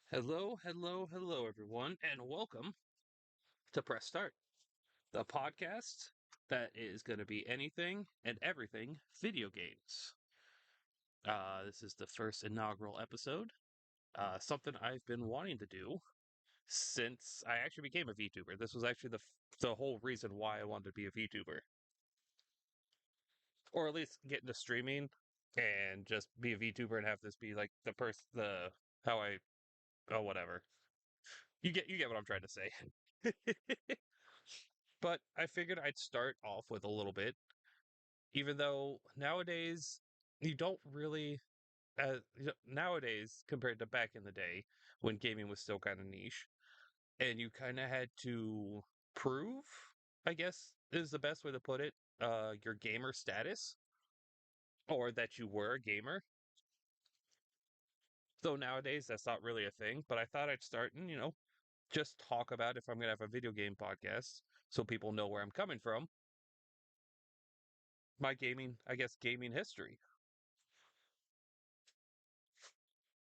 Hello, hello, hello, everyone, and welcome to Press Start, the podcast that is going to be anything and everything video games. This is the first inaugural episode, something I've been wanting to do since I actually became a VTuber. This was actually the whole reason why I wanted to be a VTuber, or at least get into streaming and just be a VTuber and have this be like the how I oh whatever. You get what I'm trying to say. But I figured I'd start off with a little bit, even though nowadays you don't really, nowadays compared to back in the day when gaming was still kind of niche, and you kind of had to prove, I guess is the best way to put it, your gamer status or that you were a gamer. So nowadays that's not really a thing, but I thought I'd start and, just talk about if I'm going to have a video game podcast so people know where I'm coming from. My gaming, I guess, gaming history.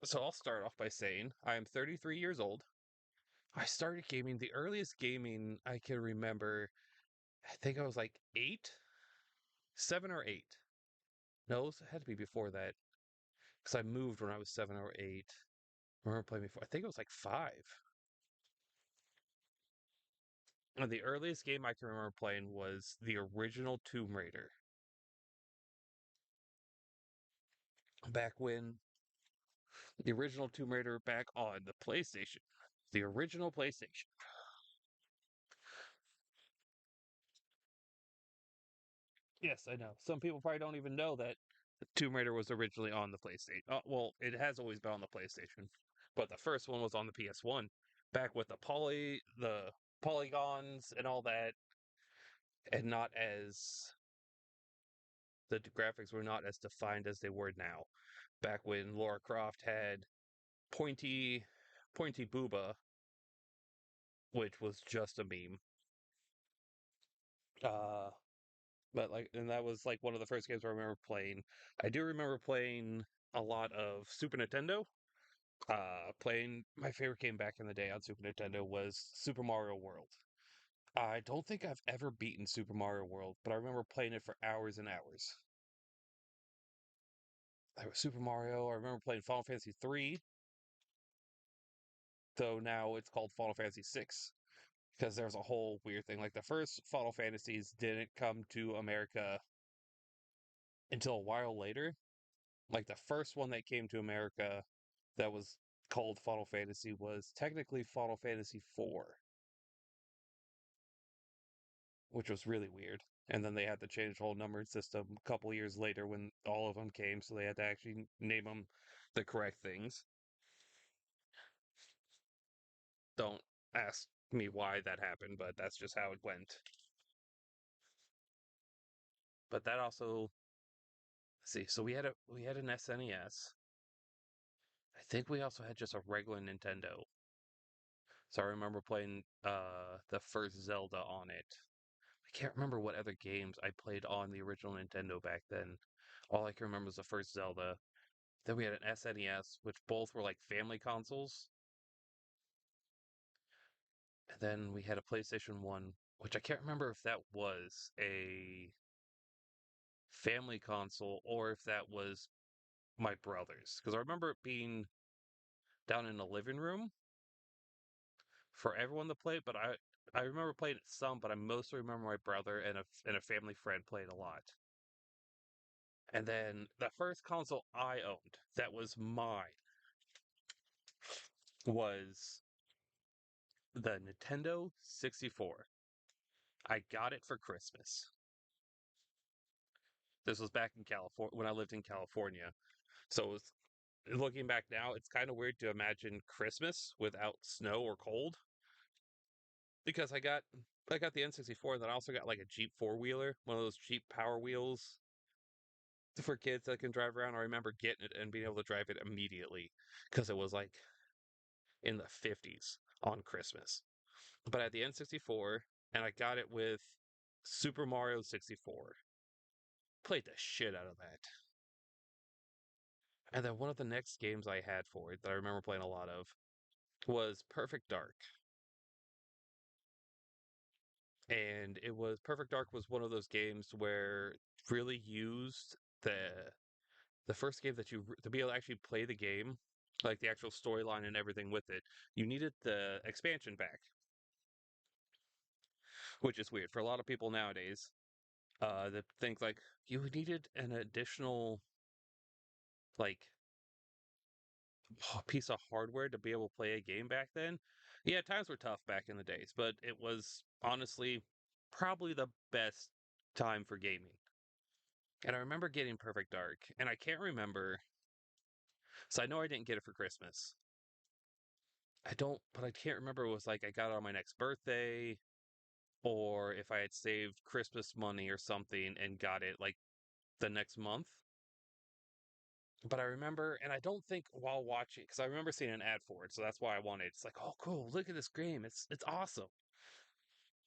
So I'll start off by saying I am 33 years old. I started gaming. The earliest gaming I can remember, I think I was like 7 or 8. No, it had to be before that because I moved when I was 7 or 8. I remember playing before. I think it was like 5. And the earliest game I can remember playing was the original Tomb Raider. Back when the original Tomb Raider back on the PlayStation. The original PlayStation. Yes, I know. Some people probably don't even know that Tomb Raider was originally on the PlayStation. Well, it has always been on the PlayStation, but the first one was on the PS1, back with the polygons and all that, and not as the graphics were not as defined as they were now. Back when Lara Croft had pointy, pointy booba, which was just a meme. Uh, but like, and that was like one of the first games I remember playing. I do remember playing a lot of Super Nintendo. Playing my favorite game back in the day on Super Nintendo was Super Mario World. I don't think I've ever beaten Super Mario World, but I remember playing it for hours and hours. There was Super Mario. I remember playing Final Fantasy 3, though now it's called Final Fantasy 6 because there's a whole weird thing. Like the first Final Fantasies didn't come to America until a while later. Like the first one that came to America that was called Final Fantasy was technically Final Fantasy 4, which was really weird. And then they had to change the whole numbering system a couple years later when all of them came, so they had to actually name them the correct things. Don't ask me why that happened, but that's just how it went. But that also, let's see, so we had an SNES. I think we also had just a regular Nintendo. So I remember playing the first Zelda on it. I can't remember what other games I played on the original Nintendo back then. All I can remember was the first Zelda. Then we had an SNES, which both were like family consoles. And then we had a PlayStation 1, which I can't remember if that was a family console or if that was my brother's. Because I remember it being down in the living room for everyone to play, but I remember playing it some, but I mostly remember my brother and a family friend played a lot. And then the first console I owned that was mine was the Nintendo 64. I got it for Christmas. This was back in California when I lived in California. So it was, looking back now, it's kind of weird to imagine Christmas without snow or cold because I got the N64 and then I also got like a Jeep four-wheeler, one of those Jeep Power Wheels for kids that can drive around. I remember getting it and being able to drive it immediately because it was like in the 50s on Christmas. But I had the N64 and I got it with Super Mario 64. Played the shit out of that. And then one of the next games I had for it that I remember playing a lot of was Perfect Dark. And it was Perfect Dark was one of those games where really used the first game that to be able to actually play the game, like the actual storyline and everything with it, you needed the expansion pack, which is weird for a lot of people nowadays. That think like you needed an additional like piece of hardware to be able to play a game back then. Yeah, times were tough back in the days, but it was honestly probably the best time for gaming. And I remember getting Perfect Dark, and I can't remember. So I know I didn't get it for Christmas. I don't, but I can't remember. It was like I got it on my next birthday, or if I had saved Christmas money or something and got it like the next month. But I remember, and I don't think while watching, because I remember seeing an ad for it, so that's why I wanted. It's like, oh, cool! Look at this game. It's awesome.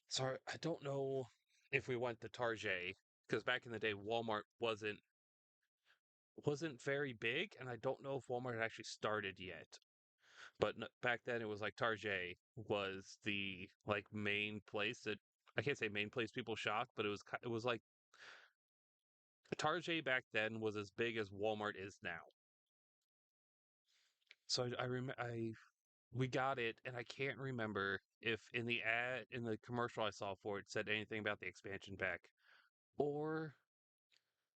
So I don't know if we went to Target because back in the day, Walmart wasn't very big, and I don't know if Walmart had actually started yet. But back then, it was like Target was the like main place that I can't say main place people shopped, but it was like Target back then was as big as Walmart is now. So I remember we got it, and I can't remember if in the ad in the commercial I saw for it said anything about the expansion pack, or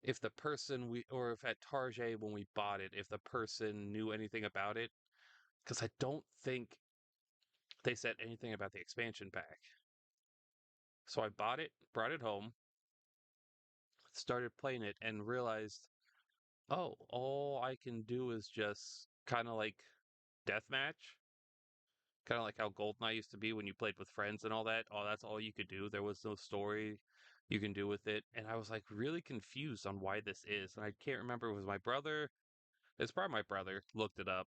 if the person we or if at Target when we bought it, if the person knew anything about it, because I don't think they said anything about the expansion pack. So I bought it, brought it home, started playing it, and realized, oh, all I can do is just kind of like deathmatch, kind of like how GoldenEye used to be when you played with friends and all that. Oh, that's all you could do. There was no story you can do with it, and I was like really confused on why this is, and I can't remember. It was my brother. It's probably my brother looked it up,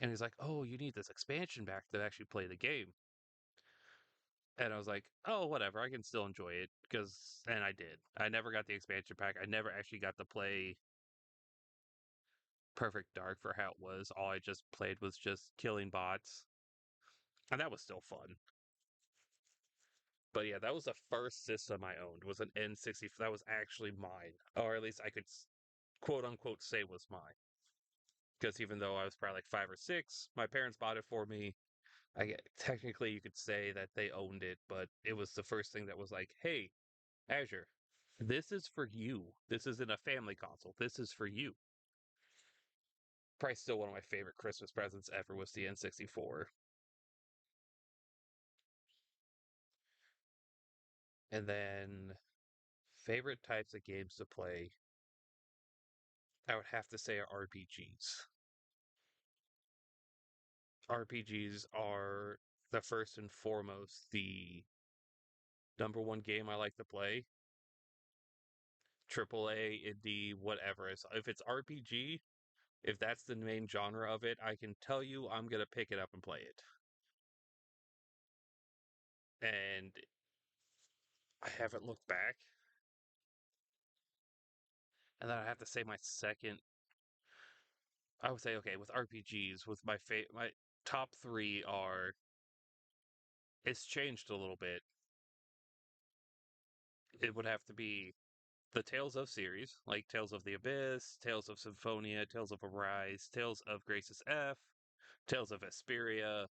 and he's like, "Oh, you need this expansion pack to actually play the game." And I was like, "Oh, whatever. I can still enjoy it because." And I did. I never got the expansion pack. I never actually got to play Perfect Dark for how it was. All I just played was just killing bots, and that was still fun. But yeah, that was the first system I owned. Was an N60. That was actually mine, or at least I could quote unquote say was mine. Because even though I was probably like 5 or 6, my parents bought it for me. Technically you could say that they owned it, but it was the first thing that was like, "Hey, Azure, this is for you. This isn't a family console. This is for you." Probably still one of my favorite Christmas presents ever was the N64. And then favorite types of games to play, I would have to say are RPGs. RPGs are the first and foremost the number one game I like to play. AAA, indie, whatever. If it's RPG, if that's the main genre of it, I can tell you I'm gonna pick it up and play it. And I haven't looked back. And then I have to say my second. I would say okay with RPGs with my top three are. It's changed a little bit. It would have to be the Tales of series, like Tales of the Abyss, Tales of Symphonia, Tales of Arise, Tales of Graces F, Tales of Vesperia,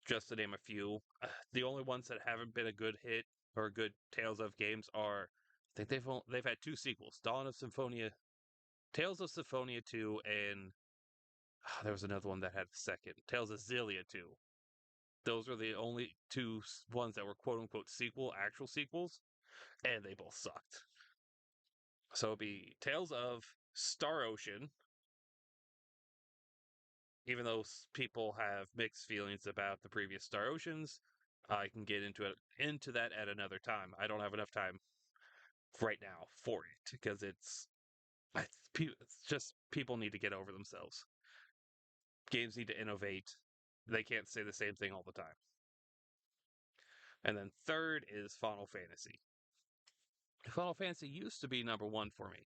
just to name a few. The only ones that haven't been a good hit or good Tales of games are, I think they've had two sequels: Dawn of Symphonia, Tales of Symphonia 2, and there was another one that had a second, Tales of Xillia 2. Those are the only two ones that were quote unquote actual sequels, and they both sucked. So it'd be Tales of Star Ocean, even though people have mixed feelings about the previous Star Oceans. I can get into that at another time. I don't have enough time right now for it because it's just people need to get over themselves. Games need to innovate. They can't say the same thing all the time. And then third is Final Fantasy. Final Fantasy used to be number one for me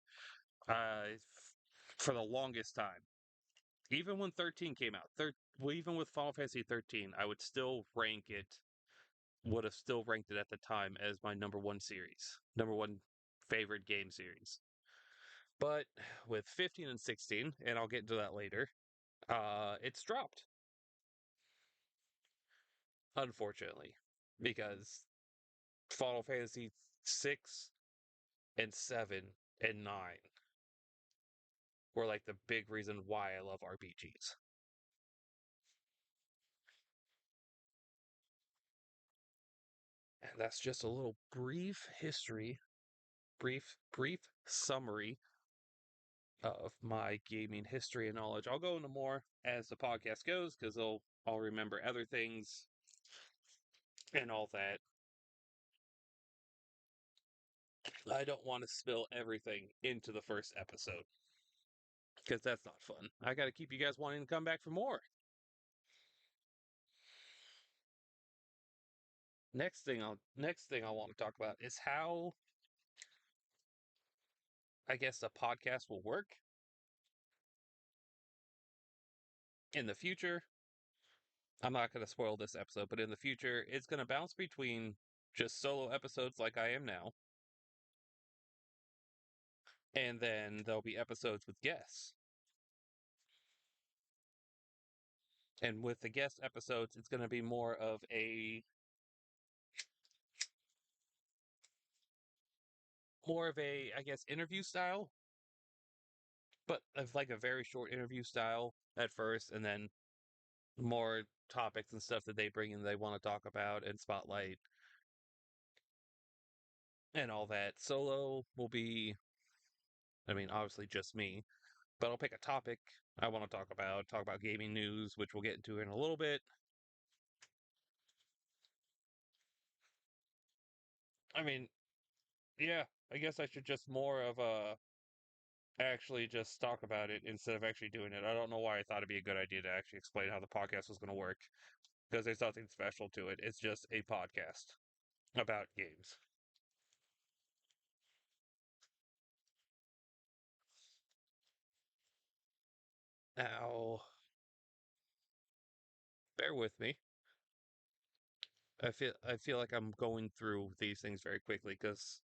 for the longest time. Even when 13 came out, well, even with Final Fantasy 13, I would still rank it, would have still ranked it at the time as my number one series, number one favorite game series. But with 15 and 16, and I'll get into that later, it's dropped, unfortunately, because Final Fantasy 6 and 7 and 9 were like the big reason why I love RPGs. And that's just a little brief history, brief summary of my gaming history and knowledge. I'll go into more as the podcast goes because I'll remember other things and all that. I don't want to spill everything into the first episode because that's not fun. I got to keep you guys wanting to come back for more. Next thing I want to talk about is how I guess the podcast will work in the future. I'm not going to spoil this episode, but in the future, it's going to bounce between just solo episodes like I am now, and then there'll be episodes with guests. And with the guest episodes, it's going to be more of a, I guess, interview style, but of like a very short interview style at first, and then more topics and stuff that they bring in they want to talk about and spotlight and all that. Solo will be, I mean, obviously just me, but I'll pick a topic I want to talk about gaming news, which we'll get into in a little bit. I mean, yeah, I guess I should just more of a actually just talk about it instead of actually doing it. I don't know why I thought it'd be a good idea to actually explain how the podcast was going to work because there's nothing special to it. It's just a podcast about games. Now, bear with me. I feel like I'm going through these things very quickly because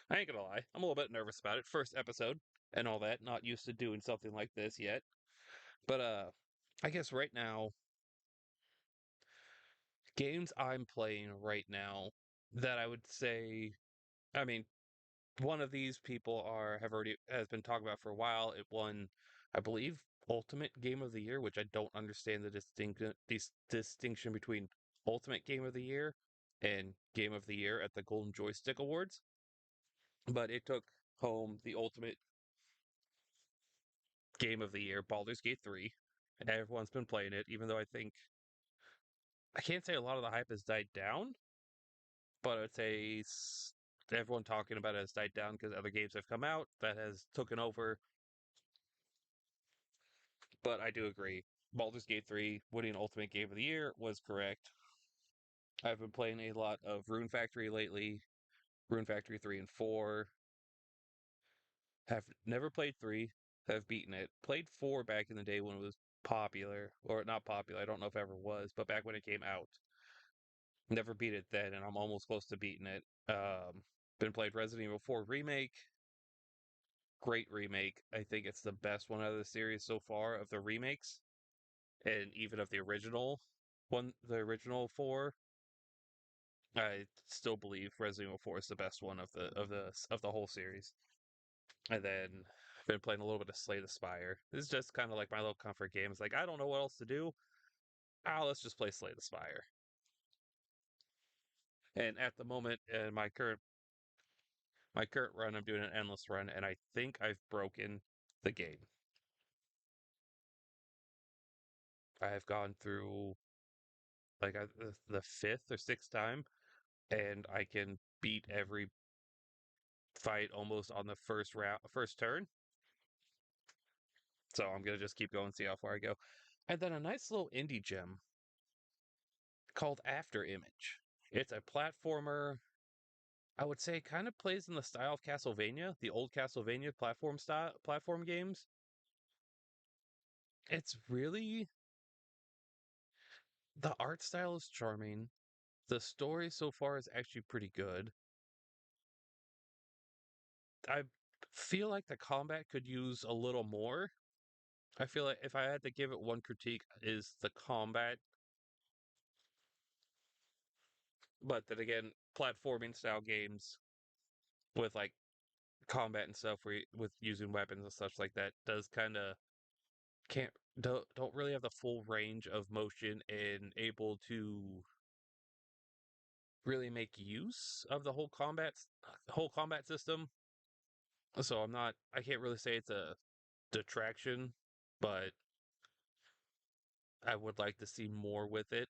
I ain't gonna lie, I'm a little bit nervous about it. First episode and all that, not used to doing something like this yet. But I guess right now, games I'm playing right now that I would say, I mean, one of these people are have already has been talked about for a while. It won, I believe, Ultimate Game of the Year, which I don't understand the distinction between Ultimate Game of the Year and Game of the Year at the Golden Joystick Awards. But it took home the Ultimate Game of the Year, Baldur's Gate 3. And everyone's been playing it, even though I can't say a lot of the hype has died down, but I'd say everyone talking about it has died down because other games have come out that has taken over. But I do agree. Baldur's Gate 3 winning Ultimate Game of the Year was correct. I've been playing a lot of Rune Factory lately. Rune Factory 3 and 4. Have never played 3, have beaten it. Played 4 back in the day when it was popular, or not popular, I don't know if it ever was, but back when it came out. Never beat it then, and I'm almost close to beating it. Been played Resident Evil 4 Remake. Great remake. I think it's the best one out of the series so far of the remakes, and even of the original one, the original 4. I still believe Resident Evil 4 is the best one of the whole series. And then I've been playing a little bit of Slay the Spire. This is just kind of like my little comfort game. It's like I don't know what else to do. Let's just play Slay the Spire. And at the moment, in my current run, I'm doing an endless run, and I think I've broken the game. I have gone through like the fifth or sixth time, and I can beat every fight almost on the first turn. So I'm gonna just keep going, see how far I go. And then a nice little indie gem called After Image. It's a platformer. I would say it kind of plays in the style of Castlevania, the old Castlevania platform games. It's really the art style is charming. The story so far is actually pretty good. I feel like the combat could use a little more. I feel like if I had to give it one critique is the combat, but then again, platforming style games with like combat and stuff where with using weapons and such like that does kind of can't don't really have the full range of motion and able to really make use of the whole combat system. So I can't really say it's a detraction, but I would like to see more with it.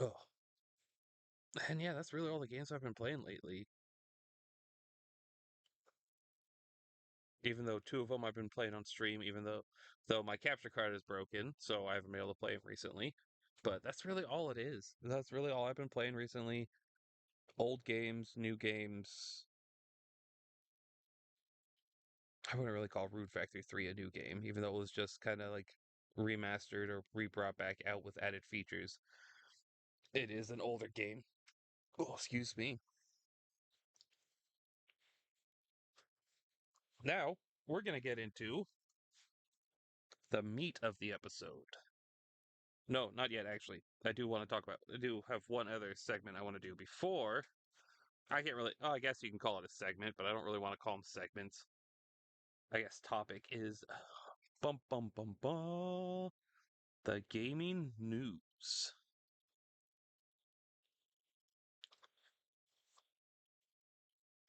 Oh, and yeah, that's really all the games I've been playing lately. Even though two of them I've been playing on stream, even though my capture card is broken, so I haven't been able to play them recently. But that's really all it is. That's really all I've been playing recently. Old games, new games. I wouldn't really call Rude Factory 3 a new game, even though it was just kind of like remastered or re-brought back out with added features. It is an older game. Oh, excuse me. Now, we're going to get into the meat of the episode. No, not yet, actually. I do have one other segment I want to do before. I can't really, oh, I guess you can call it a segment, but I don't really want to call them segments. I guess topic is bum bum bum bum the gaming news.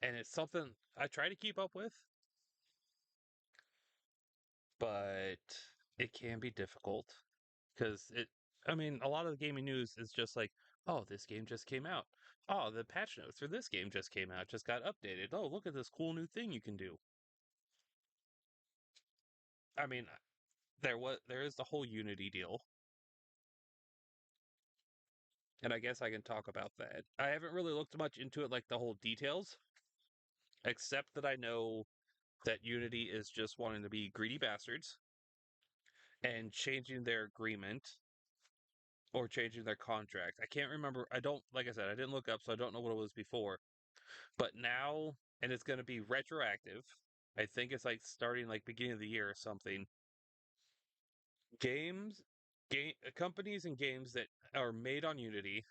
And it's something I try to keep up with, but it can be difficult because I mean, a lot of the gaming news is just like, oh, this game just came out. Oh, the patch notes for this game just came out, just got updated. Oh, look at this cool new thing you can do. I mean, there is the whole Unity deal, and I guess I can talk about that. I haven't really looked much into it, like the whole details, except that I know that Unity is just wanting to be greedy bastards and changing their agreement or changing their contract. I can't remember. I don't, like I said, I didn't look up, so I don't know what it was before. But now, and it's going to be retroactive. I think it's like starting like beginning of the year or something. Games, companies and games that are made on Unity,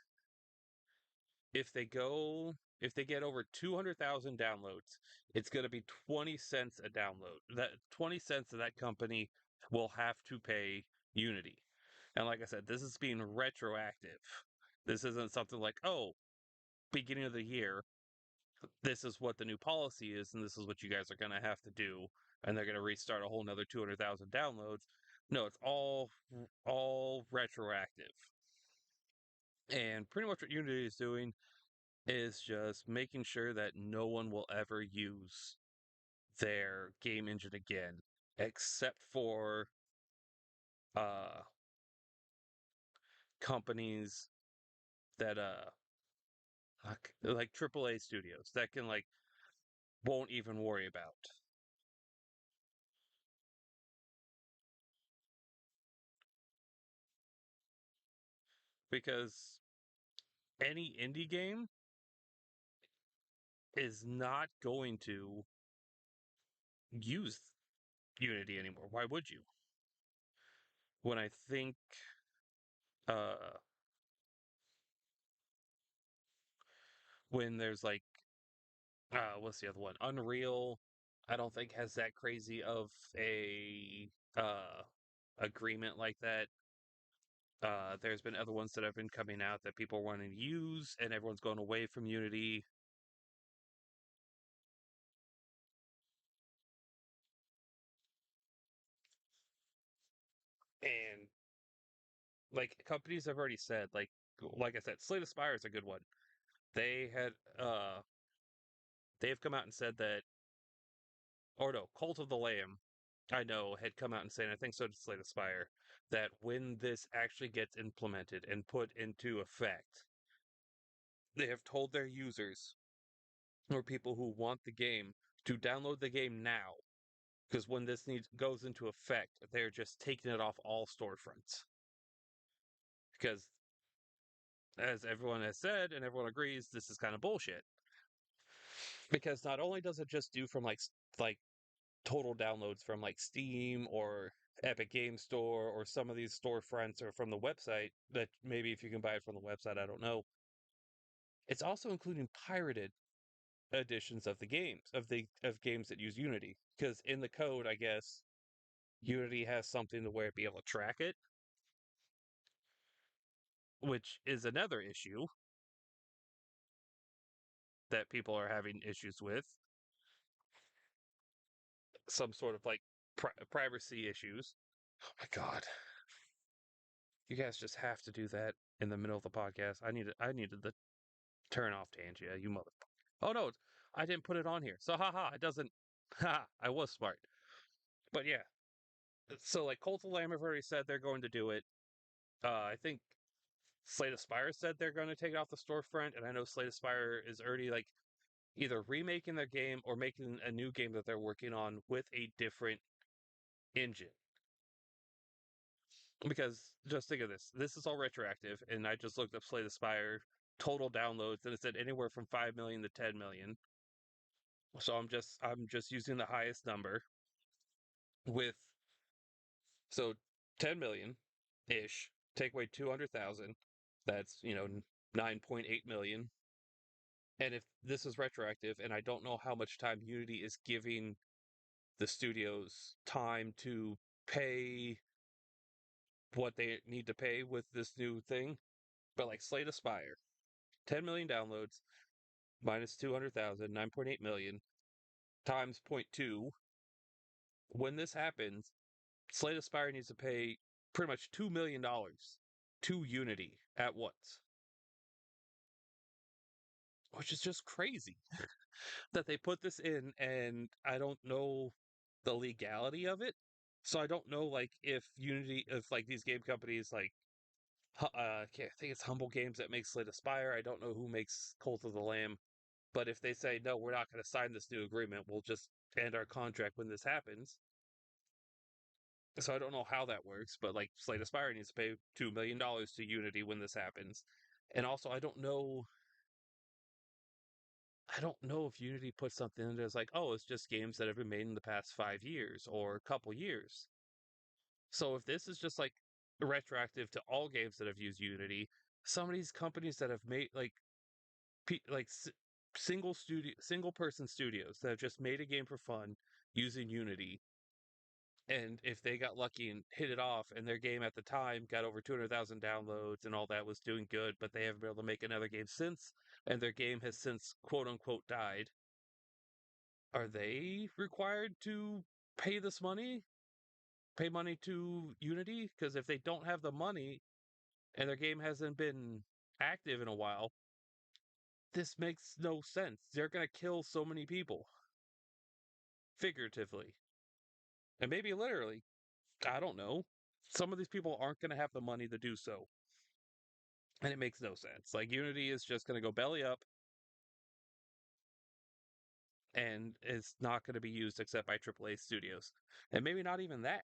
if they go, if they get over 200,000 downloads, it's going to be 20 cents a download. That 20 cents of that company will have to pay Unity. And like I said, this is being retroactive. This isn't something like, oh, beginning of the year, this is what the new policy is, and this is what you guys are going to have to do, and they're going to restart a whole nother 200,000 downloads. No, it's all retroactive. And pretty much what Unity is doing is just making sure that no one will ever use their game engine again, except for uh companies that like AAA studios that can like won't even worry about because any indie game is not going to use Unity anymore. Why would you? When I think uh when there's like what's the other one? Unreal, I don't think has that crazy of a agreement like that. There's been other ones that have been coming out that people are wanting to use, and everyone's going away from Unity. And like companies have already said, like I said, Slate Aspire is a good one. They had they've come out and said that, or no, Cult of the Lamb, I know, had come out and saying, I think so did Slate Aspire, that when this actually gets implemented and put into effect, they have told their users or people who want the game to download the game now. Because when this goes into effect, they're just taking it off all storefronts. Because as everyone has said and everyone agrees, this is kind of bullshit. Because not only does it just do from like total downloads from like Steam or Epic Game Store or some of these storefronts or from the website that maybe if you can buy it from the website, I don't know. It's also including pirated editions of the games of games that use Unity. Because in the code, I guess Unity has something to where it be able to track it, which is another issue that people are having issues with. Some sort of like privacy issues. Oh my god, you guys just have to do that in the middle of the podcast. I needed the turn off Tangia, you mother. Oh no, I didn't put it on here. So haha, it doesn't. Ha, I was smart. But yeah, so like Cult of Lamb have already said they're going to do it. I think Slate Aspire said they're going to take it off the storefront, and I know Slate Aspire is already like either remaking their game or making a new game that they're working on with a different engine. Because just think of this. This is all retroactive, and I just looked up Slay the Spire total downloads, and it said anywhere from 5 million to 10 million. So I'm just using the highest number with so 10 million ish. Take away 200,000. That's 9.8 million. And if this is retroactive, and I don't know how much time Unity is giving the studios time to pay what they need to pay with this new thing, but like Slay the Spire 10 million downloads minus 200,000, 9.8 million times zero point 0.2. When this happens, Slay the Spire needs to pay pretty much $2 million to Unity at once, which is just crazy that they put this in. And I don't know the legality of it. So I don't know, like, if like these game companies, like, I think it's Humble Games that makes Slay the Spire. I don't know who makes Cult of the Lamb. But if they say, no, we're not going to sign this new agreement, we'll just end our contract when this happens. So I don't know how that works, but like Slate Aspire needs to pay $2 million to Unity when this happens. And also I don't know if Unity puts something in there that's like, oh, it's just games that have been made in the past 5 years or a couple years. So if this is just like retroactive to all games that have used Unity, some of these companies that have made like single person studios that have just made a game for fun using Unity, and if they got lucky and hit it off and their game at the time got over 200,000 downloads and all that was doing good, but they haven't been able to make another game since, and their game has since quote unquote died, are they required to pay this money? Pay money to Unity? Because if they don't have the money and their game hasn't been active in a while, this makes no sense. They're going to kill so many people, figuratively, and maybe literally. I don't know. Some of these people aren't going to have the money to do so. And it makes no sense. Like Unity is just going to go belly up and it's not going to be used except by AAA studios. And maybe not even that.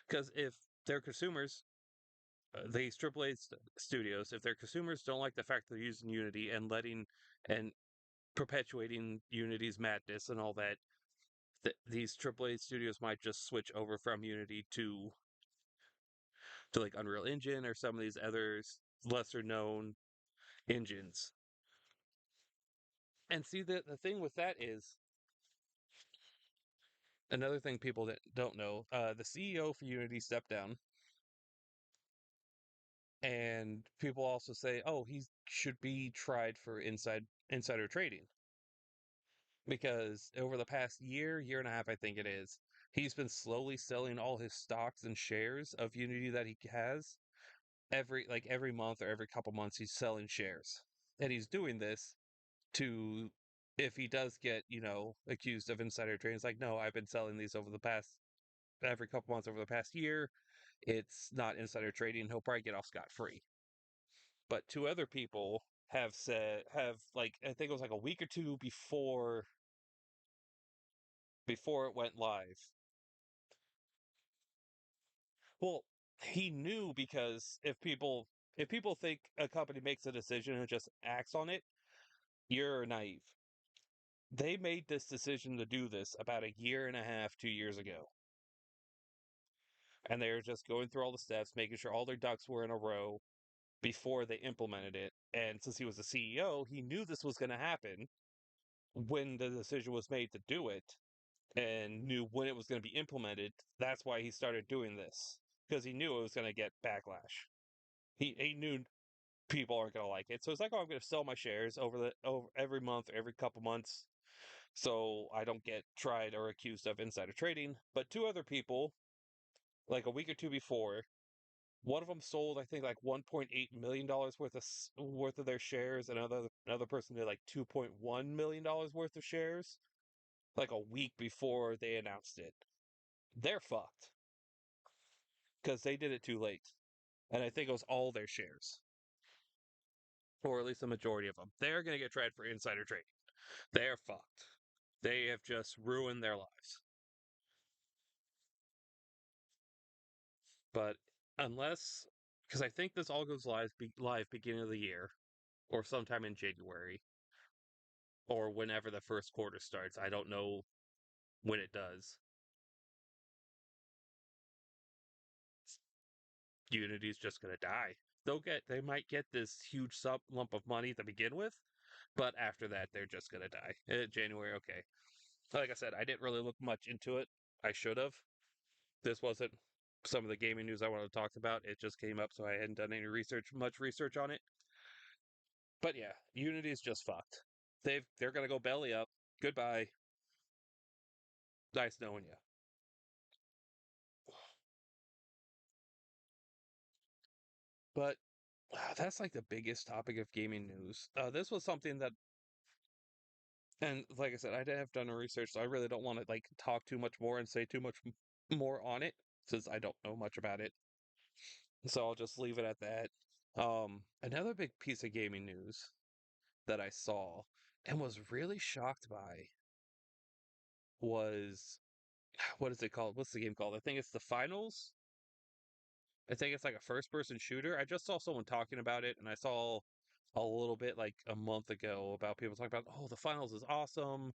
Because if their consumers, these AAA studios, if their consumers don't like the fact they're using Unity and letting and perpetuating Unity's madness and all that, these AAA studios might just switch over from Unity to like Unreal Engine or some of these other lesser known engines. And see, the thing with that is another thing people that don't know, the CEO for Unity stepped down, and people also say, oh, he should be tried for insider trading because over the past year and a half, I think it is, he's been slowly selling all his stocks and shares of Unity that he has every month or every couple months. He's selling shares, and he's doing this to. If he does get, accused of insider trading, it's like, no, I've been selling these over the past every couple months over the past year. It's not insider trading. He'll probably get off scot free. But two other people have like I think it was like a week or two before it went live. Well, he knew because if people think a company makes a decision and just acts on it, you're naive. They made this decision to do this about a year and a half, 2 years ago. And they were just going through all the steps, making sure all their ducks were in a row before they implemented it. And since he was the CEO, he knew this was going to happen when the decision was made to do it and knew when it was going to be implemented. That's why he started doing this because he knew it was going to get backlash. He knew people aren't going to like it. So it's like, oh, I'm going to sell my shares over every month, every couple months, so I don't get tried or accused of insider trading. But two other people, like a week or two before, one of them sold, I think, like $1.8 million worth of their shares, and another person did like $2.1 million worth of shares, like a week before they announced it. They're fucked because they did it too late, and I think it was all their shares, or at least the majority of them. They're gonna get tried for insider trading. They're fucked. They have just ruined their lives. But unless, because I think this all goes live beginning of the year or sometime in January or whenever the first quarter starts. I don't know when it does. Unity's just gonna die. They might get this huge lump of money to begin with, but after that they're just gonna die. January, okay. Like I said, I didn't really look much into it. I should have. This wasn't some of the gaming news I wanted to talk about. It just came up, so I hadn't done any much research on it. But yeah, Unity's just fucked. They're gonna go belly up. Goodbye. Nice knowing you. But that's like the biggest topic of gaming news. This was something that, and like I said, I have done a research, so I really don't want to like talk too much more and say too much more on it since I don't know much about it. So I'll just leave it at that. Another big piece of gaming news that I saw and was really shocked by was what is it called? What's the game called? I think it's the finals. I think it's like a first person shooter. I just saw someone talking about it and I saw a little bit like a month ago about people talking about, oh, the finals is awesome.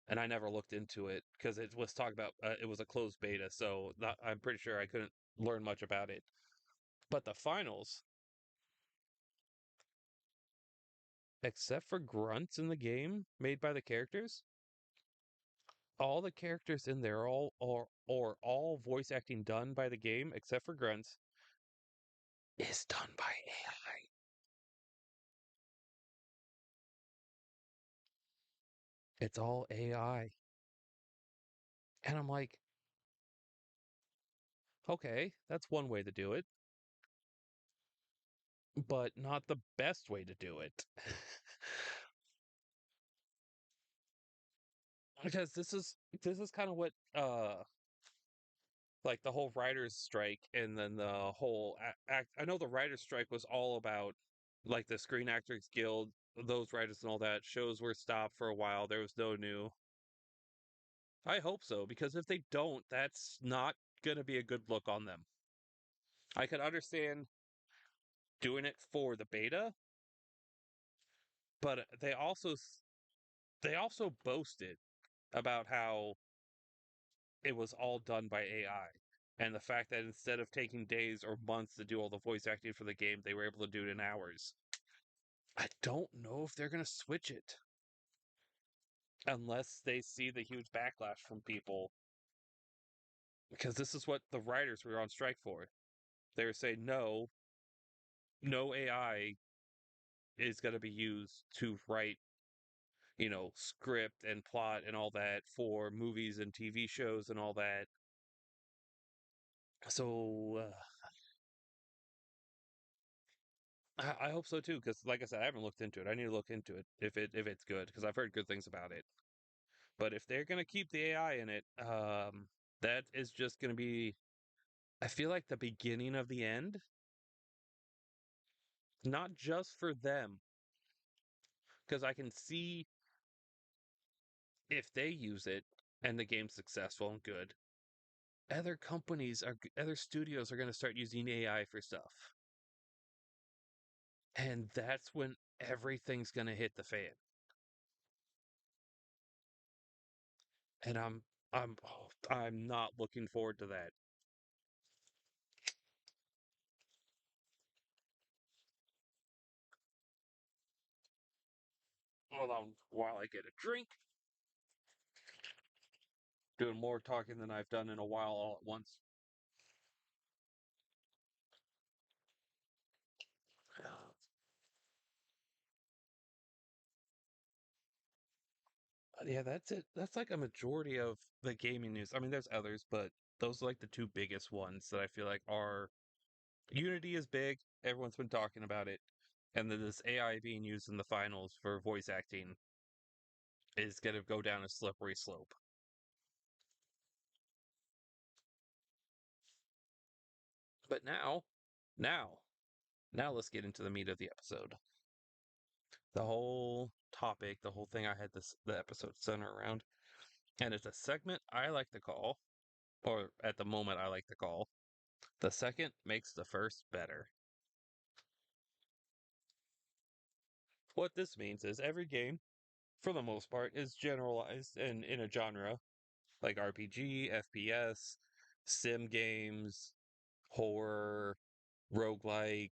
And I never looked into it because it was talking about, it was a closed beta. So I'm pretty sure I couldn't learn much about it. But the finals, except for grunts in the game made by the characters, all the characters in there or all voice acting done by the game except for grunts is done by AI. It's all AI. And I'm like, okay, that's one way to do it, but not the best way to do it. Because this is kind of what like the whole writers strike and then the whole act. I know the writers strike was all about like the Screen Actors Guild, those writers and all that. Shows were stopped for a while. There was no new. I hope so because if they don't, that's not gonna be a good look on them. I could understand doing it for the beta, but they also boasted about how it was all done by AI. And the fact that instead of taking days or months to do all the voice acting for the game, they were able to do it in hours. I don't know if they're going to switch it unless they see the huge backlash from people. Because this is what the writers were on strike for. They were saying, no, no AI is going to be used to write, script and plot and all that for movies and TV shows and all that. So I hope so too, because like I said, I haven't looked into it. I need to look into it if it's good, because I've heard good things about it. But if they're gonna keep the AI in it, that is just gonna be, I feel like the beginning of the end, not just for them. because I can see if they use it and the game's successful and good, other studios are going to start using AI for stuff. And that's when everything's going to hit the fan. And I'm not looking forward to that. Hold on while I get a drink. Doing more talking than I've done in a while all at once. Yeah, that's it. That's like a majority of the gaming news. I mean, there's others, but those are like the two biggest ones that I feel like are Unity is big. Everyone's been talking about it. And then this AI being used in the finals for voice acting is going to go down a slippery slope. But now, now let's get into the meat of the episode. The whole topic, the whole thing I had the episode center around, and it's a segment I like to call, or at the moment I like to call, the second makes the first better. What this means is every game, for the most part, is generalized and in a genre like RPG, FPS, sim games, horror, roguelike,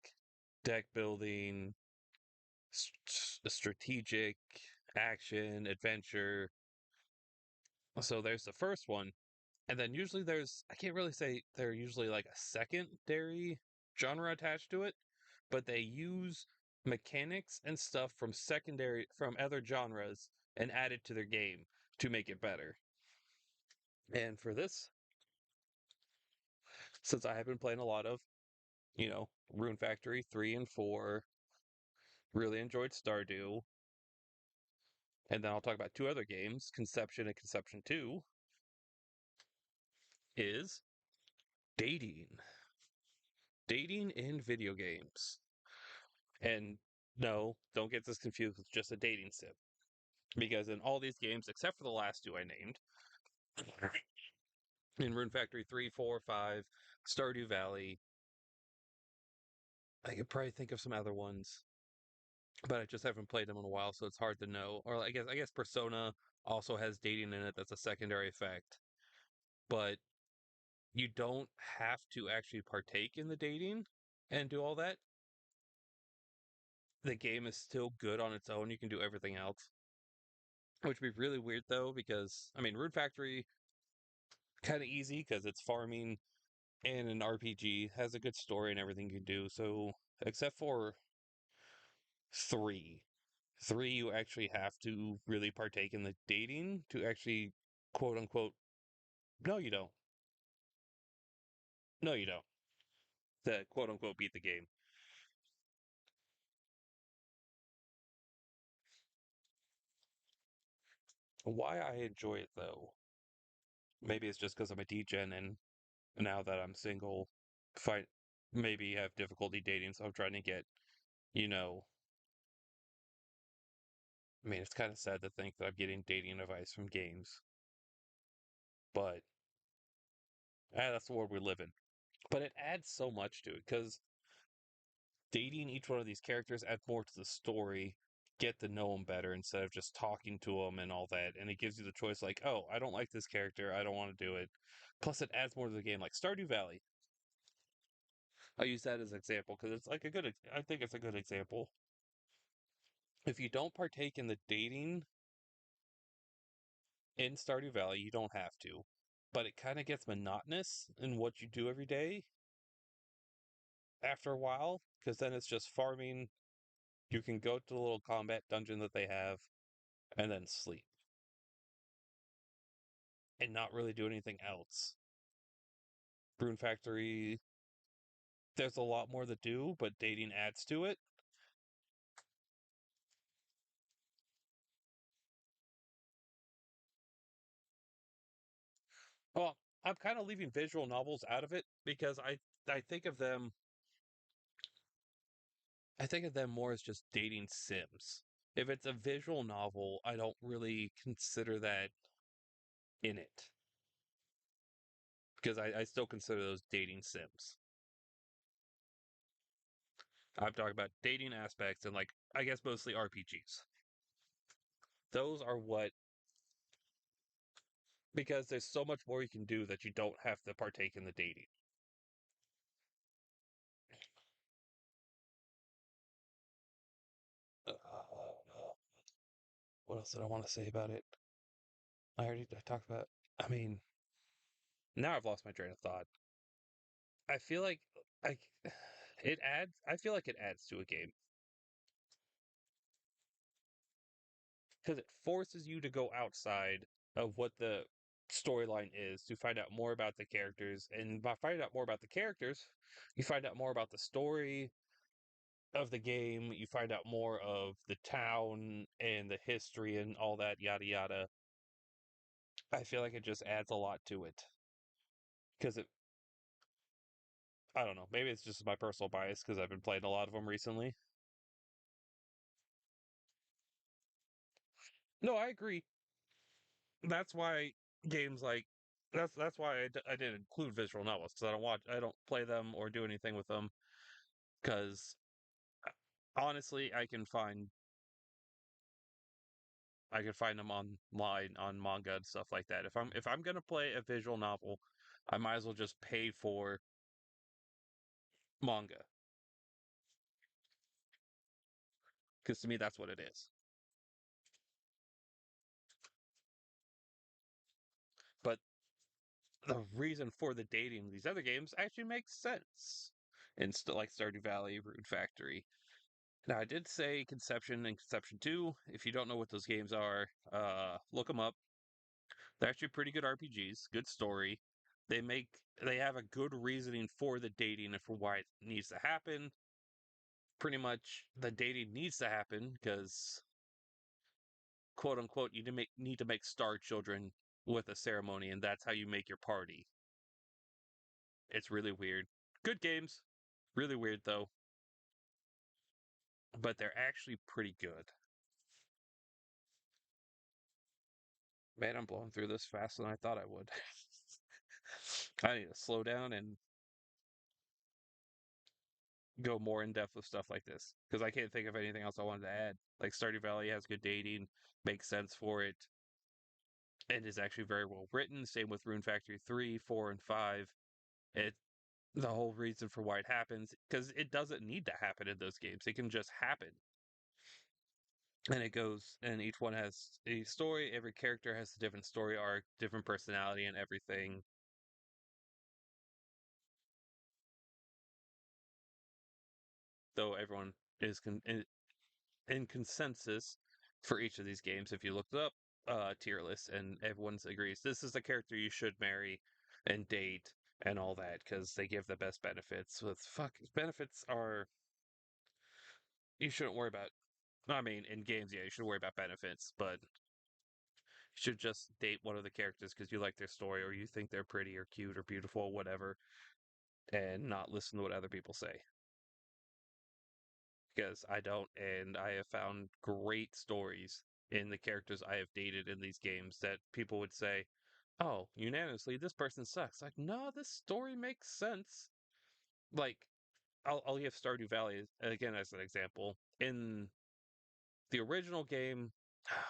deck building, strategic, action, adventure. So there's the first one. And then usually I can't really say they're usually like a secondary genre attached to it, but they use mechanics and stuff from other genres and add it to their game to make it better. And for this, since I have been playing a lot of, Rune Factory 3 and 4, really enjoyed Stardew, and then I'll talk about two other games, Conception and Conception 2, is dating. Dating in video games. And no, don't get this confused with just a dating sim. Because in all these games, except for the last two I named, in Rune Factory 3, 4, 5, Stardew Valley, I could probably think of some other ones, but I just haven't played them in a while, so it's hard to know. Or I guess Persona also has dating in it that's a secondary effect. But you don't have to actually partake in the dating and do all that. The game is still good on its own. You can do everything else. Which would be really weird though, because I mean, Rune Factory kind of easy because it's farming and an RPG has a good story and everything you can do. So except for three, three you actually have to really partake in the dating to actually quote unquote. No, you don't. No, you don't. To quote unquote beat the game. Why I enjoy it though, maybe it's just because I'm a DGen and now that I'm single, fight maybe have difficulty dating, so I'm trying to get, you know, I mean, it's kind of sad to think that I'm getting dating advice from games, but that's the world we live in. But it adds so much to it because dating each one of these characters adds more to the story, get to know them better instead of just talking to them and all that. And it gives you the choice, like, oh, I don't like this character, I don't want to do it. Plus, it adds more to the game, like Stardew Valley. I use that as an example because it's like I think it's a good example. If you don't partake in the dating in Stardew Valley, you don't have to. But it kind of gets monotonous in what you do every day after a while, because then it's just farming. You can go to the little combat dungeon that they have and then sleep and not really do anything else. Rune Factory, there's a lot more to do, but dating adds to it. Well, I'm kind of leaving visual novels out of it because I think of them I think of them more as just dating sims. If it's a visual novel, I don't really consider that in it because I still consider those dating sims. I'm talking about dating aspects and like I guess mostly RPGs. Those are what because there's so much more you can do that you don't have to partake in the dating. What else did I want to say about it? I talked about. I mean, now I've lost my train of thought. I feel like I it adds. I feel like it adds to a game because it forces you to go outside of what the storyline is to find out more about the characters, and by finding out more about the characters, you find out more about the story of the game. You find out more of the town and the history and all that yada yada. I feel like it just adds a lot to it because it. I don't know. Maybe it's just my personal bias because I've been playing a lot of them recently. No, I agree. That's why games like that's why I didn't include visual novels because I don't play them or do anything with them because honestly I can find them online on manga and stuff like that. If I'm gonna play a visual novel, I might as well just pay for manga because to me that's what it is. But the reason for the dating in these other games actually makes sense. In like Stardew Valley, Rune Factory. Now I did say Conception and Conception 2. If you don't know what those games are, look them up. They're actually pretty good RPGs, good story. They have a good reasoning for the dating and for why it needs to happen. Pretty much the dating needs to happen because quote unquote you need to make star children with a ceremony and that's how you make your party. It's really weird. Good games. Really weird though, but they're actually pretty good. Man, I'm blowing through this faster than I thought I would. I need to slow down and go more in depth with stuff like this because I can't think of anything else I wanted to add. Like Stardew Valley has good dating, makes sense for it, and is actually very well written. Same with Rune Factory 3, 4, and 5. It the whole reason for why it happens because it doesn't need to happen in those games. It can just happen. And it goes and each one has a story. Every character has a different story arc, different personality and everything. Though everyone is in consensus for each of these games. If you looked up tier lists, and everyone agrees this is the character you should marry and date and all that because they give the best benefits. With fuck benefits are you shouldn't worry about. I mean, in games, yeah, you should worry about benefits, but you should just date one of the characters because you like their story or you think they're pretty or cute or beautiful or whatever, and not listen to what other people say. Because I don't, and I have found great stories in the characters I have dated in these games that people would say, "Oh, unanimously, this person sucks." Like, no, this story makes sense. Like, I'll give Stardew Valley again as an example. In the original game,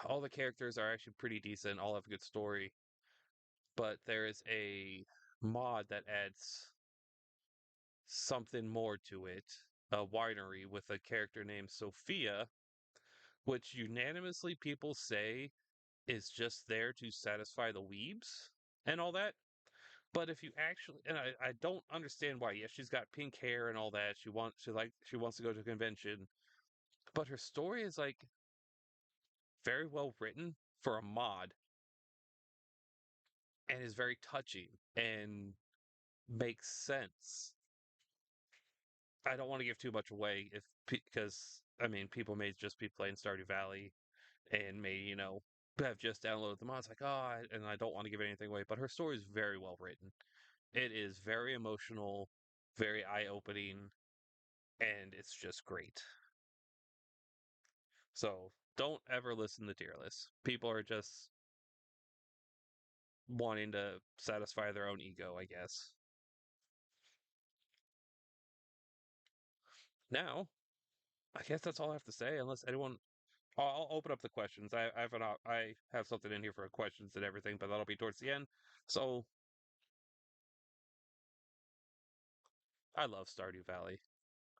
all the characters are actually pretty decent, all have a good story, but there is a mod that adds something more to it. A winery with a character named Sophia which unanimously people say is just there to satisfy the weebs and all that. But if you actually, and I don't understand why. Yes, she's got pink hair and all that. She wants to go to a convention, but her story is like very well written for a mod and is very touching and makes sense. I don't want to give too much away if because I mean people may just be playing Stardew Valley and may, have just downloaded the mod. It's like, and I don't want to give anything away, but her story is very well written. It is very emotional, very eye opening, and it's just great. So don't ever listen to tier lists. People are just wanting to satisfy their own ego, I guess. Now, I guess that's all I have to say. Unless anyone, I'll open up the questions. I have something in here for questions and everything, but that'll be towards the end. So I love Stardew Valley.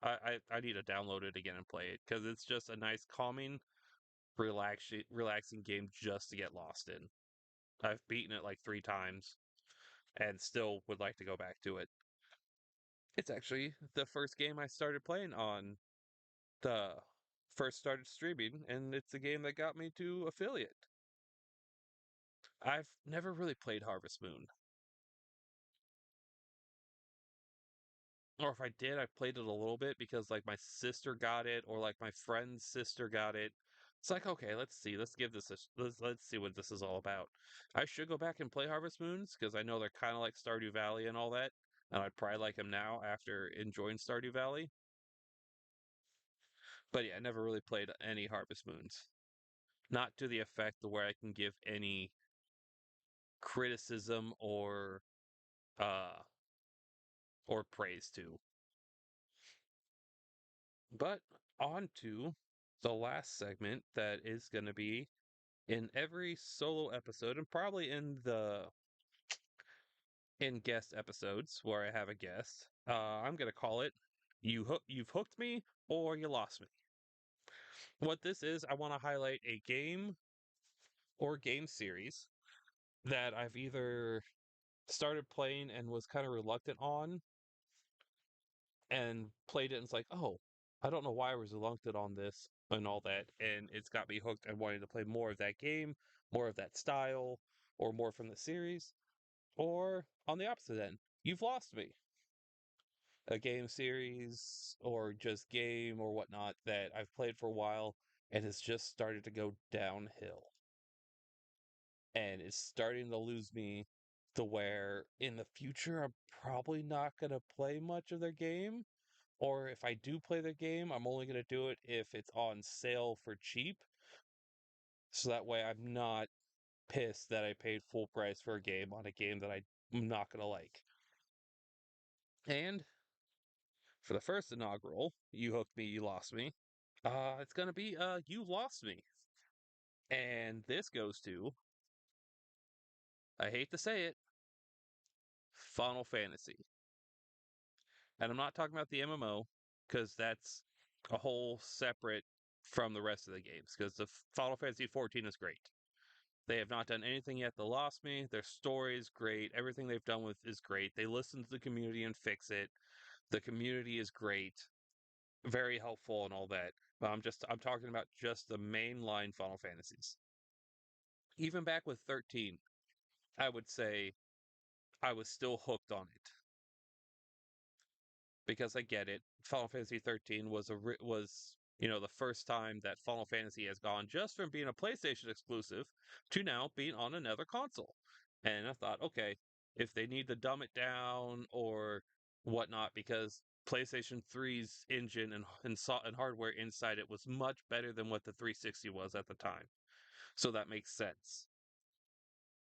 I need to download it again and play it because it's just a nice, calming, relaxing game just to get lost in. I've beaten it like 3 times and still would like to go back to it. It's actually the first game I started playing on the first started streaming, and it's a game that got me to affiliate. I've never really played Harvest Moon. Or if I did, I played it a little bit because like my sister got it or like my friend's sister got it. It's like, okay, let's see. Let's give this a let's see what this is all about. I should go back and play Harvest Moons because I know they're kind of like Stardew Valley and all that, and I'd probably like them now after enjoying Stardew Valley. But yeah, I never really played any Harvest Moons. Not to the effect to where I can give any criticism uh or praise to. But on to the last segment that is going to be in every solo episode and probably in guest episodes where I have a guest. I'm going to call it you've hooked me or you lost me. What this is, I want to highlight a game or game series that I've either started playing and was kind of reluctant on and played it and it's like, oh, I don't know why I was reluctant on this and all that. And it's got me hooked and wanting to play more of that game, more of that style, or more from the series. Or on the opposite end, you've lost me. A game series or just game or whatnot that I've played for a while and has just started to go downhill. And it's starting to lose me to where in the future I'm probably not going to play much of their game. Or if I do play the game, I'm only going to do it if it's on sale for cheap. So that way I'm not pissed that I paid full price for a game on a game that I'm not going to like. And for the first inaugural, you hooked me, you lost me. It's going to be you lost me. And this goes to, I hate to say it, Final Fantasy. And I'm not talking about the MMO because that's a whole separate from the rest of the games because the Final Fantasy 14 is great. They have not done anything yet that lost me. Their story is great. Everything they've done with is great. They listen to the community and fix it. The community is great, very helpful and all that. But I'm talking about just the mainline Final Fantasies. Even back with 13, I would say I was still hooked on it because I get it. Final Fantasy 13 was the first time that Final Fantasy has gone just from being a PlayStation exclusive to now being on another console. And I thought, okay, if they need to dumb it down or whatnot, because PlayStation 3's engine and hardware inside it was much better than what the 360 was at the time. So that makes sense.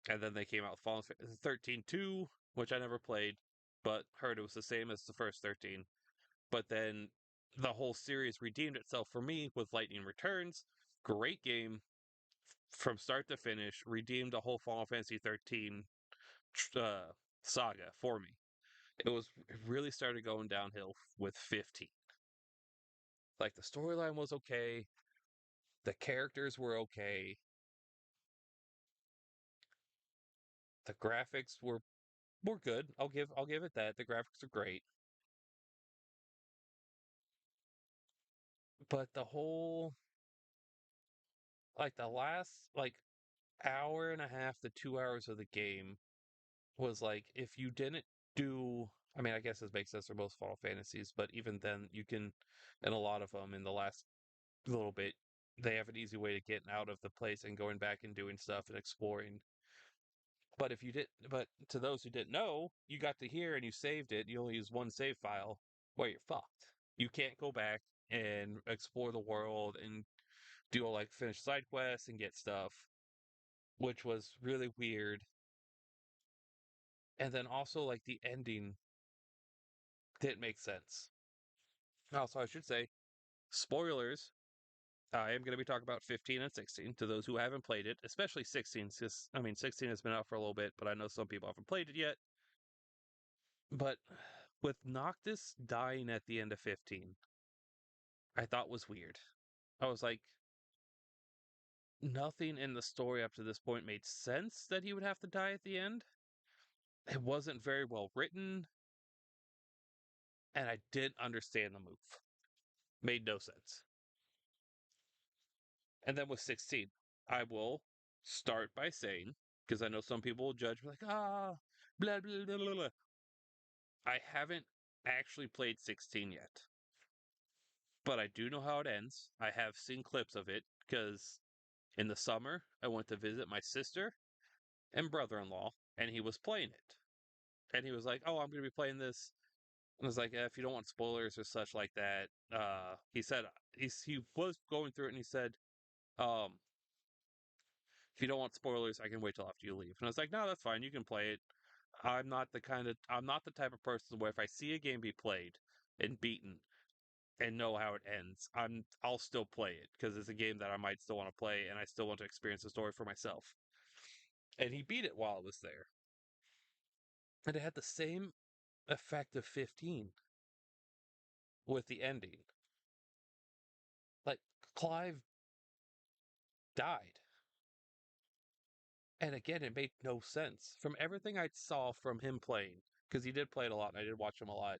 And then they came out with Final Fantasy 13 2, which I never played, but heard it was the same as the first 13. But then the whole series redeemed itself for me with Lightning Returns. Great game from start to finish, redeemed a whole Final Fantasy 13 uh, saga for me. It really started going downhill with 15. Like the storyline was okay, the characters were okay, the graphics were good. I'll give it that. The graphics are great. But the whole like the last like hour and a half to 2 hours of the game was like if you didn't do I mean I guess this makes sense for most Final Fantasies, but even then you can in a lot of them in the last little bit they have an easy way to get out of the place and going back and doing stuff and exploring. But to those who didn't know, you got to here and you saved it, you only use one save file, well you're fucked. You can't go back and explore the world and do like finish side quests and get stuff, which was really weird. And then also like the ending didn't make sense. Also, I should say, spoilers. I am going to be talking about 15 and 16 to those who haven't played it, especially 16, because I mean 16 has been out for a little bit, but I know some people haven't played it yet. But with Noctis dying at the end of 15, I thought was weird. I was like, nothing in the story up to this point made sense that he would have to die at the end. It wasn't very well written, and I didn't understand the move. Made no sense. And then with 16, I will start by saying, because I know some people will judge me like, blah, blah, blah, blah, blah. I haven't actually played 16 yet, but I do know how it ends. I have seen clips of it because in the summer, I went to visit my sister and brother in law, and he was playing it. And he was like, "Oh, I'm going to be playing this." And I was like, "If you don't want spoilers or such like that," he said he was going through it, and he said, um, "If you don't want spoilers, I can wait till after you leave." And I was like, "No, that's fine. You can play it. I'm not the type of person where if I see a game be played and beaten and know how it ends, I'll still play it because it's a game that I might still want to play and I still want to experience the story for myself." And he beat it while I was there. And it had the same effect of 15 with the ending. Like Clive died. And again, it made no sense. From everything I saw from him playing, because he did play it a lot and I did watch him a lot,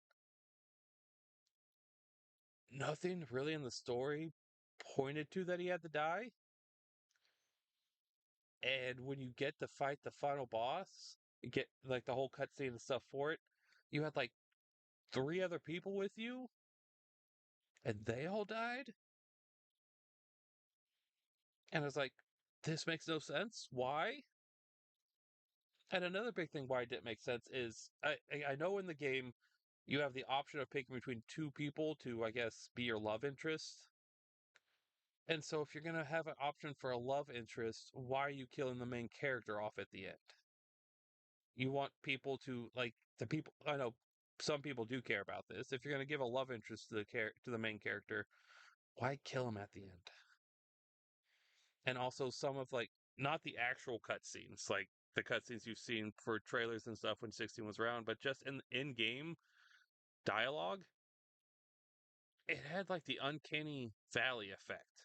nothing really in the story pointed to that he had to die. And when you get to fight the final boss, you get like the whole cutscene and stuff for it, you had like three other people with you, and they all died. And I was like, this makes no sense. Why? And another big thing why it didn't make sense is I know in the game you have the option of picking between two people to, I guess, be your love interest. And so if you're going to have an option for a love interest, why are you killing the main character off at the end? You want people to like the people. I know some people do care about this. If you're going to give a love interest to the main character, why kill him at the end? And also some of like not the actual cutscenes, like the cutscenes you've seen for trailers and stuff when 16 was around, but just in game dialogue, it had like the uncanny valley effect.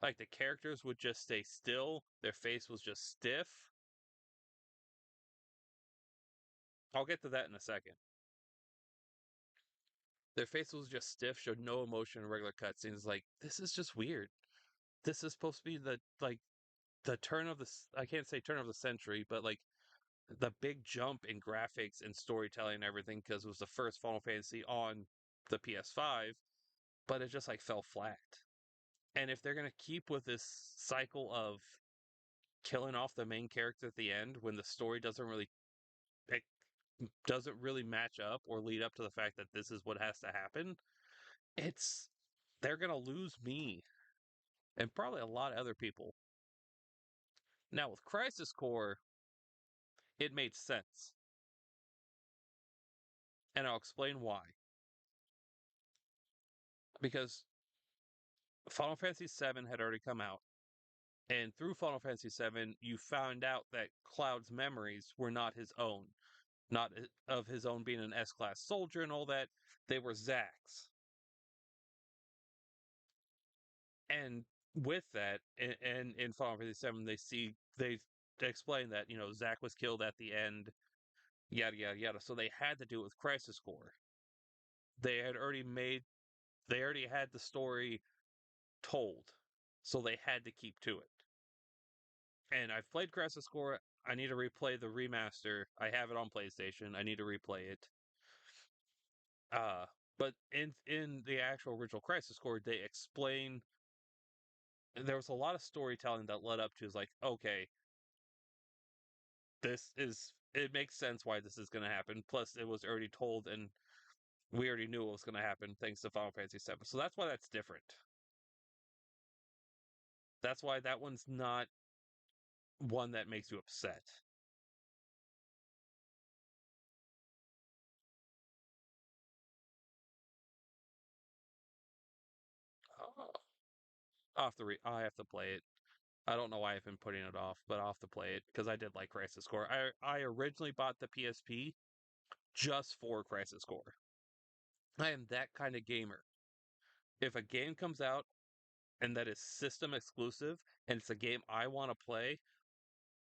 Like the characters would just stay still, their face was just stiff. I'll get to that in a second. Their face was just stiff, showed no emotion in regular cutscenes. Like, this is just weird. This is supposed to be the like the turn of the I can't say turn of the century, but like the big jump in graphics and storytelling and everything because it was the first Final Fantasy on the PS5, but it just like fell flat. And if they're gonna keep with this cycle of killing off the main character at the end when the story it doesn't really match up or lead up to the fact that this is what has to happen, it's they're gonna lose me and probably a lot of other people. Now with Crisis Core, it made sense, and I'll explain why. Because Final Fantasy VII had already come out, and through Final Fantasy VII, you found out that Cloud's memories were not his own, not of his own being an S-class soldier and all that. They were Zack's. And with that, and in Final Fantasy VII, they explain that Zack was killed at the end, yada yada yada. So they had to do it with Crisis Core. They had already made, they already had the story told, so they had to keep to it. And I've played Crisis Core. I need to replay the remaster. I have it on PlayStation. I need to replay it. Uh, but in the actual original Crisis Core, they explain there was a lot of storytelling that led up to is like, okay, it makes sense why this is going to happen. Plus, it was already told, and we already knew what was going to happen thanks to Final Fantasy VII. So that's why that's different. That's why that one's not one that makes you upset. Oh, I have to play it. I don't know why I've been putting it off, but I'll have to play it because I did like Crisis Core. I originally bought the PSP just for Crisis Core. I am that kind of gamer. If a game comes out and that is system exclusive and it's a game I want to play,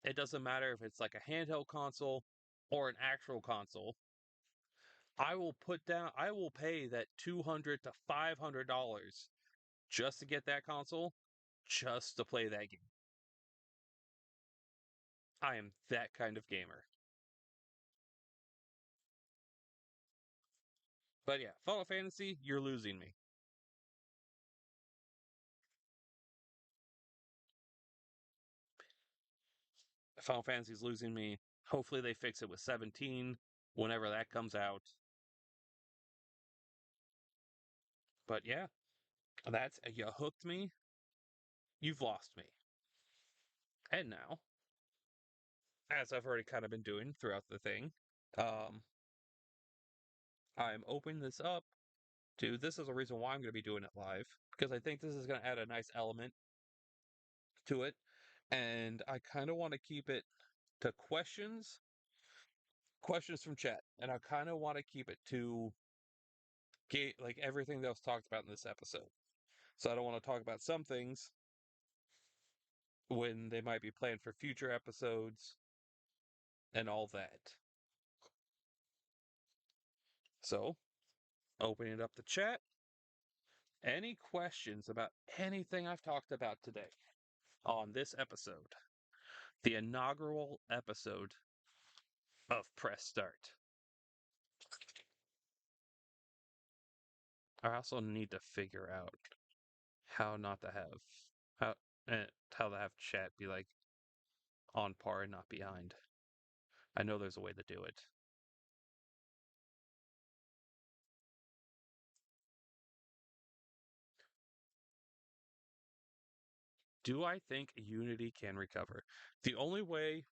it doesn't matter if it's like a handheld console or an actual console. I will pay that $200 to $500 just to get that console, just to play that game. I am that kind of gamer. But yeah, Final Fantasy, you're losing me. Final Fantasy's losing me. Hopefully they fix it with 17 whenever that comes out. But yeah, that's you hooked me, you've lost me. And now, as I've already kind of been doing throughout the thing, um, I'm opening this up to this is a reason why I'm going to be doing it live because I think this is going to add a nice element to it, and I kind of want to keep it to questions from chat, and I kind of want to keep it to like everything that was talked about in this episode. So I don't want to talk about some things when they might be planned for future episodes and all that. So, opening up the chat. Any questions about anything I've talked about today on this episode? The inaugural episode of Press Start. I also need to figure out how not to have how how to have chat be like on par and not behind. I know there's a way to do it. Do I think Unity can recover? The only way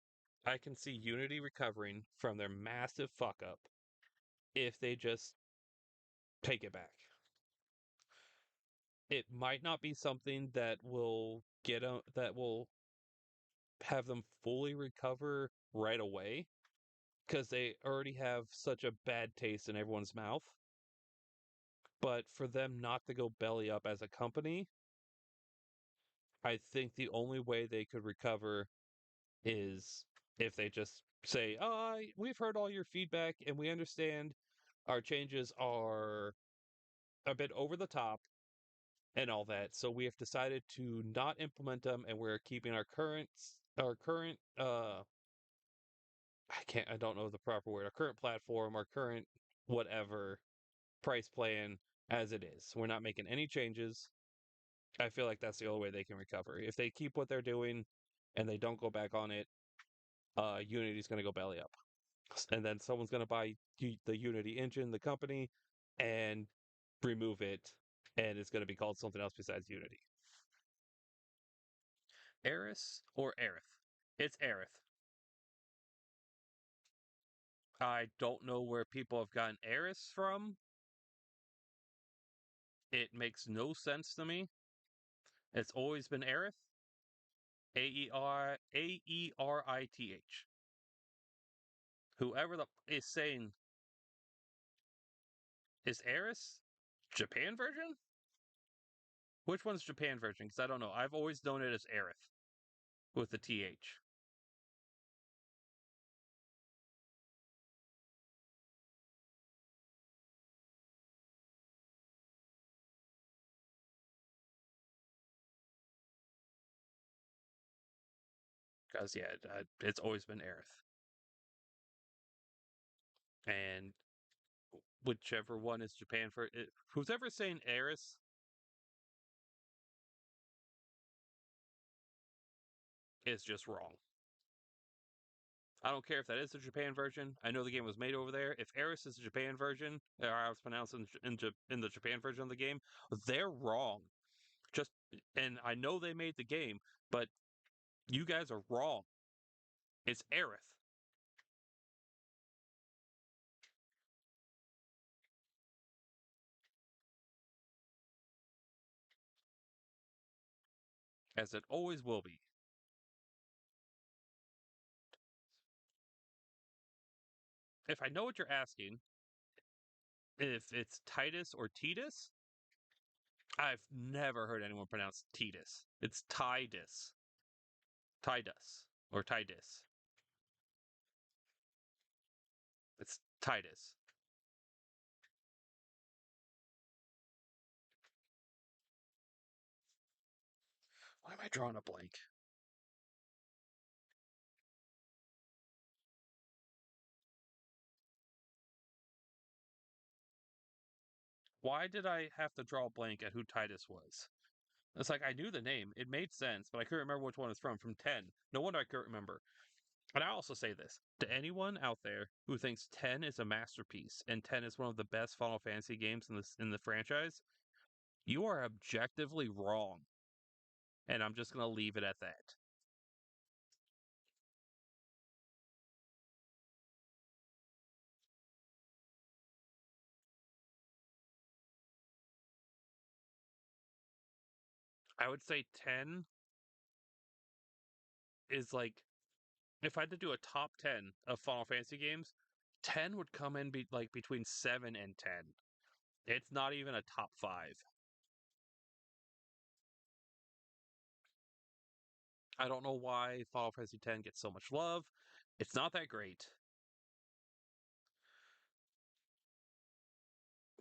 I can see Unity recovering from their massive fuck up if they just take it back. It might not be something that will that will have them fully recover right away because they already have such a bad taste in everyone's mouth. But for them not to go belly up as a company, I think the only way they could recover is if they just say, "Oh, we've heard all your feedback and we understand our changes are a bit over the top and all that. So we have decided to not implement them and we're keeping our current I don't know the proper word, our current platform, our current whatever price plan as it is. We're not making any changes." I feel like that's the only way they can recover. If they keep what they're doing and they don't go back on it, Unity's going to go belly up. And then someone's going to buy the Unity engine, the company, and remove it, and it's going to be called something else besides Unity. Aerith or Aerith? It's Aerith. I don't know where people have gotten Aerith from. It makes no sense to me. It's always been Aerith. Aerith. Whoever the is saying is Aerith Japan version? Which one's Japan version? Because I don't know. I've always known it as Aerith with the TH. Because, yeah, it's always been Aerith. And whichever one is Japan for it, who's ever saying Aerith is just wrong. I don't care if that is the Japan version. I know the game was made over there. If Aerith is the Japan version, or I was pronounced in the Japan version of the game, they're wrong. Just And I know they made the game, but you guys are wrong. It's Aerith. As it always will be. If I know what you're asking, if it's Titus or Titus, I've never heard anyone pronounce Titus. It's Tidus. Tidus. Or Tidus. It's Titus. Why am I drawing a blank? Why did I have to draw a blank at who Titus was? It's like I knew the name. It made sense, but I couldn't remember which one it's from 10. No wonder I couldn't remember. And I also say this to anyone out there who thinks 10 is a masterpiece and 10 is one of the best Final Fantasy games in the franchise, you are objectively wrong. And I'm just going to leave it at that. I would say 10 is like if I had to do a top 10 of Final Fantasy games, 10 would come in like between 7 and 10. It's not even a top 5. I don't know why Final Fantasy X gets so much love. It's not that great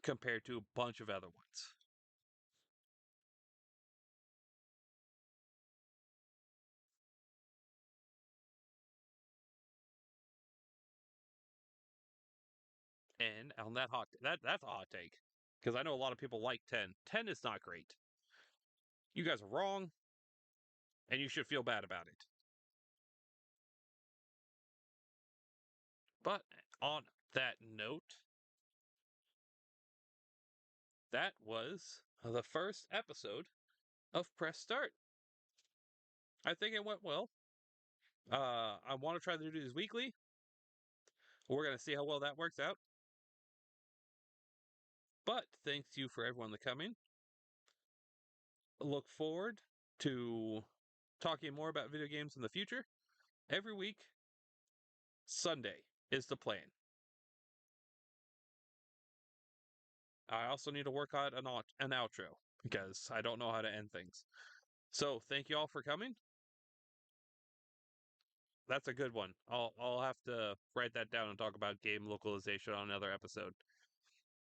compared to a bunch of other ones. And on that's a hot take because I know a lot of people like 10. 10 is not great. You guys are wrong, and you should feel bad about it. But on that note, that was the first episode of Press Start. I think it went well. I want to try to do these weekly. We're going to see how well that works out. But thanks you for everyone that coming. Look forward to talking more about video games in the future. Every week, Sunday is the plan. I also need to work on an outro because I don't know how to end things. So thank you all for coming. That's a good one. I'll have to write that down and talk about game localization on another episode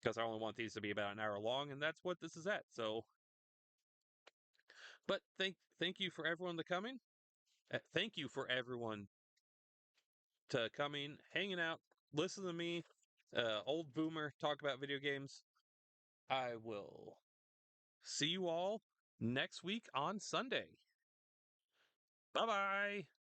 because I only want these to be about an hour long, and that's what this is at. So, but thank you for everyone to coming. Thank you for everyone to coming, hanging out, listen to me, old boomer, talk about video games. I will see you all next week on Sunday. Bye bye.